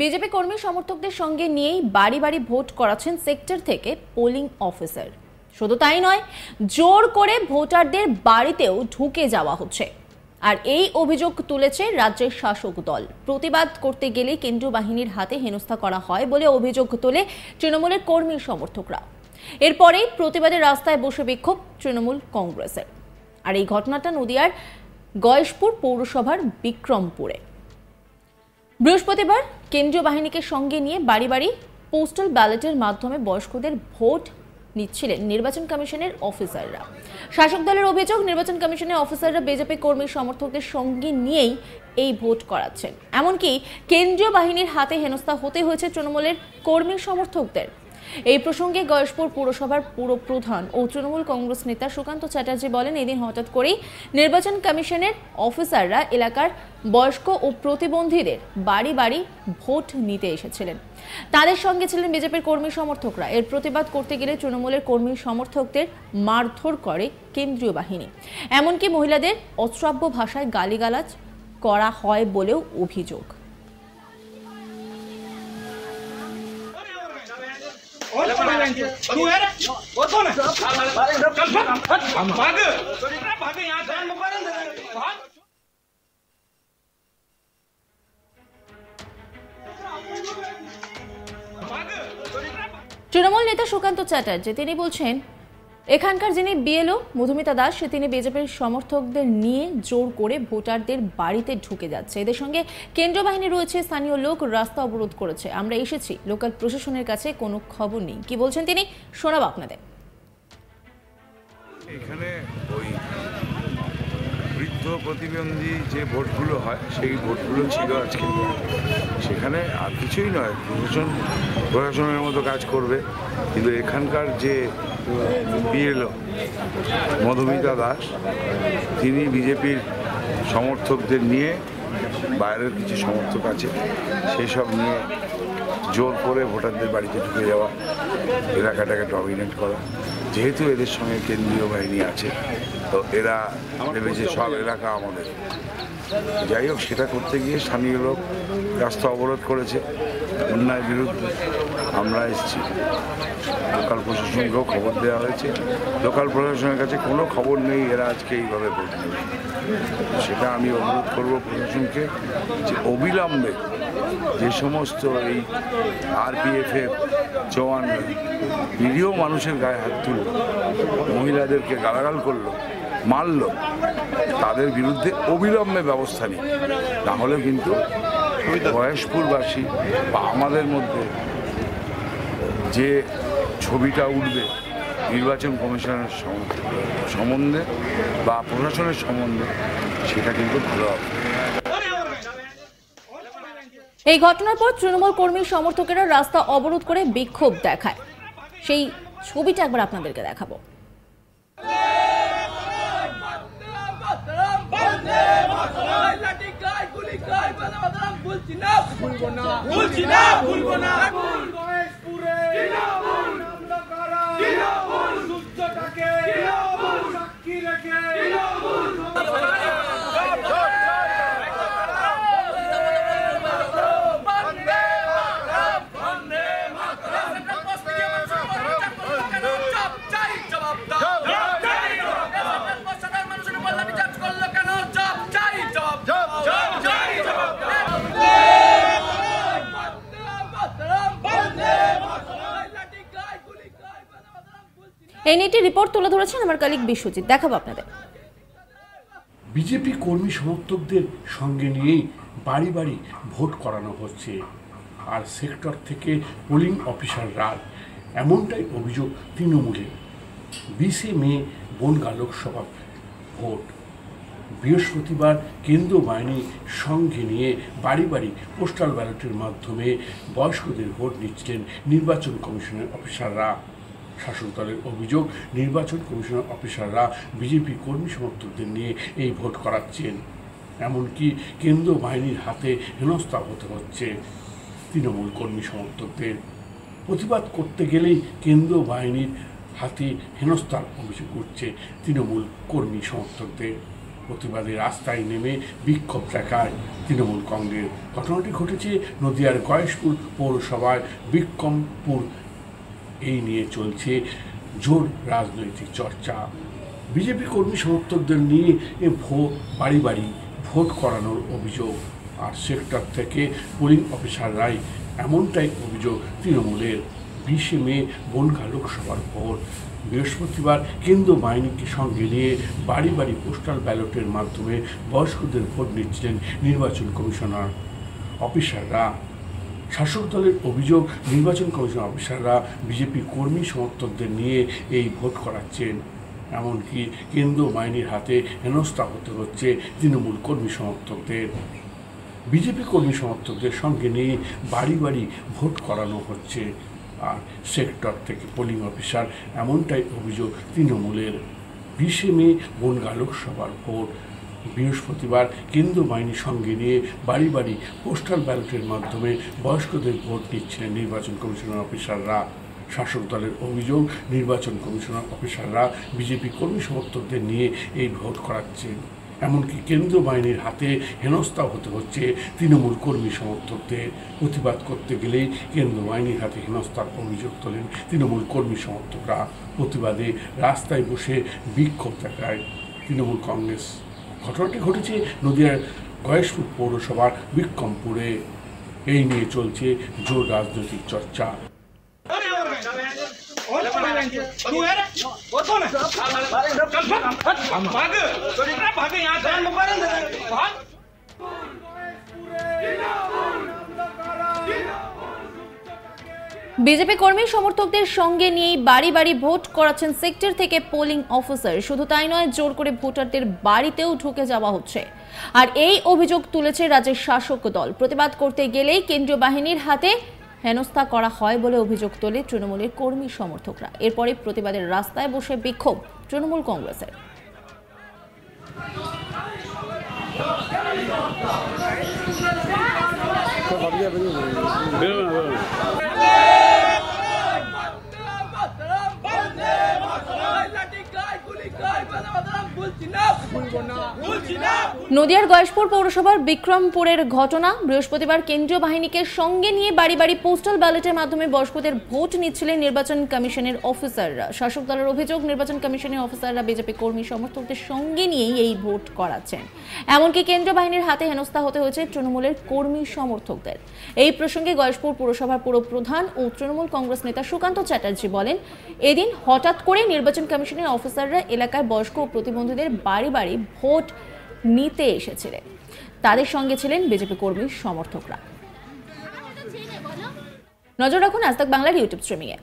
BJP কর্মী সমর্থকদের সঙ্গে নিয়েই বাড়ি বাড়ি ভোট করাচ্ছেন সেক্টর থেকে পোলিং অফিসার। শুধু তাই নয়, জোর করে ভোটারদের বাড়িতেও ঢুকে যাওয়া হচ্ছে। আর এই অভিযোগ তুলেছে রাজ্যের শাসক দল। প্রতিবাদ করতে গেলে কেন্দ্রীয় বাহিনীর হাতে হেনস্থা করা হয় বলে অভিযোগ তোলে তৃণমূলের কর্মী সমর্থকরা। এরপরেই প্রতিবাদের রাস্তায় বসে বিক্ষোভ তৃণমূল কংগ্রেসের। আর এই ঘটনাটা নদিয়ার গয়েশপুর পৌরসভার বিক্রমপুরে। বৃহস্পতিবার কেন্দ্রীয় বাহিনীকে সঙ্গে নিয়ে বাড়ি বাড়ি পোস্টাল ব্যালটের মাধ্যমে বয়স্কদের ভোট নিচ্ছিলেন নির্বাচন কমিশনের অফিসাররা। শাসক দলের অভিযোগ, নির্বাচন কমিশনের অফিসাররা বিজেপি কর্মী সমর্থকদের সঙ্গে নিয়েই এই ভোট করাচ্ছেন। এমনকি কেন্দ্রীয় বাহিনীর হাতে হেনস্থা হতে হয়েছে তৃণমূলের কর্মী সমর্থকদের। এই প্রসঙ্গে গয়েশপুর পৌরসভার পুরপ্রধান ও তৃণমূল কংগ্রেস নেতা সুকান্ত চ্যাটার্জি বলেন, এদিন হঠাৎ করেই নির্বাচন কমিশনের অফিসাররা এলাকার বয়স্ক ও প্রতিবন্ধীদের বাড়ি বাড়ি ভোট নিতে এসেছিলেন। তাদের সঙ্গে ছিলেন বিজেপির কর্মী সমর্থকরা। এর প্রতিবাদ করতে গেলে তৃণমূলের কর্মী সমর্থকদের মারধর করে কেন্দ্রীয় বাহিনী। এমনকি মহিলাদের অশ্রাব্য ভাষায় গালিগালাজ করা হয় বলেও অভিযোগ। তৃণমূল নেতা সুকান্ত চ্যাটার্জি তিনি বলছেন, এখানকার যিনি বিএলও মধুমিতা দাস তিনি বিজেপির সমর্থকদের নিয়ে জোর করে ভোটারদের বাড়িতে ঢুকে যাচ্ছে। এদের সঙ্গে কেন্দ্রীয় বাহিনী রয়েছে, স্থানীয় লোক রাস্তা অবরোধ করেছে। আমরা এসেছি, লোকাল প্রশাসনের কাছে কোনো খবর নেই। কি বলছেন তিনি, শোনাবো আপনাদের। এখানে ওই বৃদ্ধ প্রতিবন্ধী যে ভোটগুলো হয় সেই ভোটগুলো ছিল আজকে। সেখানে আর কিছুই নয়, প্রশাসনের মতো কাজ করবে, কিন্তু এখানকার যে বিএলও মধুমিতা দাস তিনি বিজেপির সমর্থকদের নিয়ে, বাইরের কিছু সমর্থক আছে সেই সব নিয়ে জোর করে ভোটারদের বাড়িতে ঢুকে যাওয়া, এলাকাটাকে ডমিনেট করা। যেহেতু এদের সঙ্গে কেন্দ্রীয় বাহিনী আছে, তো এরা ভেবেছে সব এলাকা আমাদের। যাই হোক, সেটা করতে গিয়ে স্থানীয় লোক রাস্তা অবরোধ করেছে। অন্যায়ের বিরুদ্ধে আমরা এসেছি, লোকাল প্রশাসনকেও খবর দেওয়া হয়েছে। লোকাল প্রশাসনের কাছে কোনো খবর নেই এরা আজকে এইভাবে ভোট নেবে। সেটা আমি অনুরোধ করব প্রশাসনকে যে অবিলম্বে যে সমস্ত এই আরপিএফের জওয়ানরা নিরীহ মানুষের গায়ে হাত তুলল, মহিলাদেরকে গালাগাল করলো, মারল, তাদের বিরুদ্ধে অবিলম্বে ব্যবস্থা নিই। তাহলে কিন্তু গয়েশপুরবাসী বা আমাদের মধ্যে যে ছবিটা উঠবে নির্বাচন কমিশনের সম্বন্ধে বা প্রশাসনের সম্বন্ধে, সেটা কিন্তু ভালো হবে। এই ঘটনার পর তৃণমূল কর্মী সমর্থকেরা রাস্তা অবরোধ করে বিক্ষোভ দেখায়। সেই ছবিটা একবার আপনাদেরকে দেখাবো। এই নিয়ে একটি রিপোর্ট তুলে ধরেছেন আমার কলিগ বিশ্বজিৎ, দেখাবো আপনাদের। বিজেপি কর্মী সমর্থকদের সঙ্গে নিয়েই বাড়ি বাড়ি ভোট করানো হচ্ছে, আর সেক্টর থেকে পোলিং অফিসাররা, এমনটাই অভিযোগ তৃণমূলের। 20 মে বনগাঁ লোকসভা ভোট। বৃহস্পতিবার কেন্দ্রীয় বাহিনী সঙ্গে নিয়ে বাড়ি বাড়ি পোস্টাল ব্যালটের মাধ্যমে বয়স্কদের ভোট নিচ্ছিলেন নির্বাচন কমিশনের অফিসাররা। শাসক দলের অভিযোগ, নির্বাচন কমিশনের অফিসাররা বিজেপি কর্মী সমর্থকদের নিয়ে এই ভোট করাচ্ছেন। এমনকি কেন্দ্রীয় বাহিনীর হাতে হেনস্থা হতে হচ্ছে তৃণমূল কর্মী সমর্থকদের। প্রতিবাদ করতে গেলেই কেন্দ্রীয় বাহিনীর হাতে হেনস্থার অভিযোগ উঠছে তৃণমূল কর্মী সমর্থকদের। প্রতিবাদে রাস্তায় নেমে বিক্ষোভ দেখায় তৃণমূল কংগ্রেস। ঘটনাটি ঘটেছে নদিয়ার গয়েশপুর পৌরসভায় বিক্রমপুর। এই নিয়ে চলছে জোর রাজনৈতিক চর্চা। বিজেপি কর্মী সমর্থকদের নিয়ে বাড়ি বাড়ি ভোট করানোর অভিযোগ, আর সেক্টর থেকে পোলিং অফিসাররাই এমনটাই অভিযোগ তৃণমূলের। 20 মে বনগাঁ লোকসভার ভোট। বৃহস্পতিবার কেন্দ্র বাহিনীকে সঙ্গে নিয়ে বাড়ি বাড়ি পোস্টাল ব্যালটের মাধ্যমে বয়স্কদের ভোট নিচ্ছিলেন নির্বাচন কমিশনার অফিসাররা। শাসক দলের অভিযোগ, নির্বাচন কমিশন অফিসাররা বিজেপি কর্মী সমর্থকদের নিয়ে এই ভোট করাচ্ছেন। এমনকি কেন্দ্র বাহিনীর হাতে হেনস্থা হতে হচ্ছে তৃণমূল কর্মী সমর্থকদের। বিজেপি কর্মী সমর্থকদের সঙ্গে নিয়ে বাড়ি বাড়ি ভোট করানো হচ্ছে, আর সেক্টর থেকে পোলিং অফিসার এমনটাই অভিযোগ তৃণমূলের। 20 মে বনগাঁ লোকসভার ভোট। বৃহস্পতিবার কেন্দ্র বাহিনীর সঙ্গে নিয়ে বাড়ি বাড়ি পোস্টাল ব্যালটের মাধ্যমে বয়স্কদের ভোট নিচ্ছিলেন নির্বাচন কমিশনার অফিসাররা। শাসক দলের অভিযোগ, নির্বাচন কমিশনার অফিসাররা বিজেপি কর্মী সমর্থকদের নিয়ে এই ভোট করাচ্ছেন। এমনকি কেন্দ্র বাহিনীর হাতে হেনস্থা হতে হচ্ছে তৃণমূল কর্মী সমর্থকদের। প্রতিবাদ করতে গেলেই কেন্দ্র বাহিনীর হাতে হেনস্থার অভিযোগ তোলেন তৃণমূল কর্মী সমর্থকরা। প্রতিবাদে রাস্তায় বসে বিক্ষোভ দেখায় তৃণমূল কংগ্রেস। ঘটনাটি ঘটেছে নদিয়ার গয়েশপুর পৌরসভার বিক্রমপুরে। এই নিয়ে চলছে জোর রাজনৈতিক চর্চা। বিজেপি কর্মী সমর্থকদের সঙ্গে নিয়ে বাড়ি বাড়ি ভোট করাচ্ছেন সেক্টর থেকে পোলিং অফিসার। শুধু তাই নয়, জোর করে ভোটারদের বাড়িতেও ঢুকে যাওয়া হচ্ছে। আর এই অভিযোগ তুলেছে রাজ্যের শাসক দল। প্রতিবাদ করতে গেলেই কেন্দ্রীয় বাহিনীর হাতে হেনস্থা করা হয় বলে অভিযোগ তোলে তৃণমূলের কর্মী সমর্থকরা। এরপরে প্রতিবাদের রাস্তায় বসে বিক্ষোভ তৃণমূল কংগ্রেসের। নদিয়ার গয়েশপুর পৌরসভার বিক্রমপুরের ঘটনা। বৃহস্পতিবার কেন্দ্রীয় বাহিনীকে সঙ্গে নিয়ে বাড়ি বাড়ি পোস্টাল ব্যালটের মাধ্যমে বয়স্কদের ভোট নিচ্ছিলেন নির্বাচন কমিশনের অফিসাররা। শাসক দলের অভিযোগ, নির্বাচন কমিশনের অফিসাররা বিজেপি কর্মী সমর্থকদের সঙ্গে নিয়েই এই ভোট করাচ্ছেন। এমনকি কেন্দ্রীয় বাহিনীর হাতে হেনস্থা হতে হয়েছে তৃণমূলের কর্মী সমর্থকদের। এই প্রসঙ্গে গয়েশপুর পৌরসভার পুরপ্রধান ও তৃণমূল কংগ্রেস নেতা সুকান্ত চ্যাটার্জি বলেন, এদিন হঠাৎ করে নির্বাচন কমিশনের অফিসাররা এলাকায় বয়স্ক ও প্রতিবন্ধীদের বাড়ি বাড়ি ভোট নিতে এসেছিলেন। তাদের সঙ্গে ছিলেন বিজেপি কর্মী সমর্থকরা। নজর রাখুন আজ তাক বাংলার ইউটিউব স্ট্রিমিংয়ে।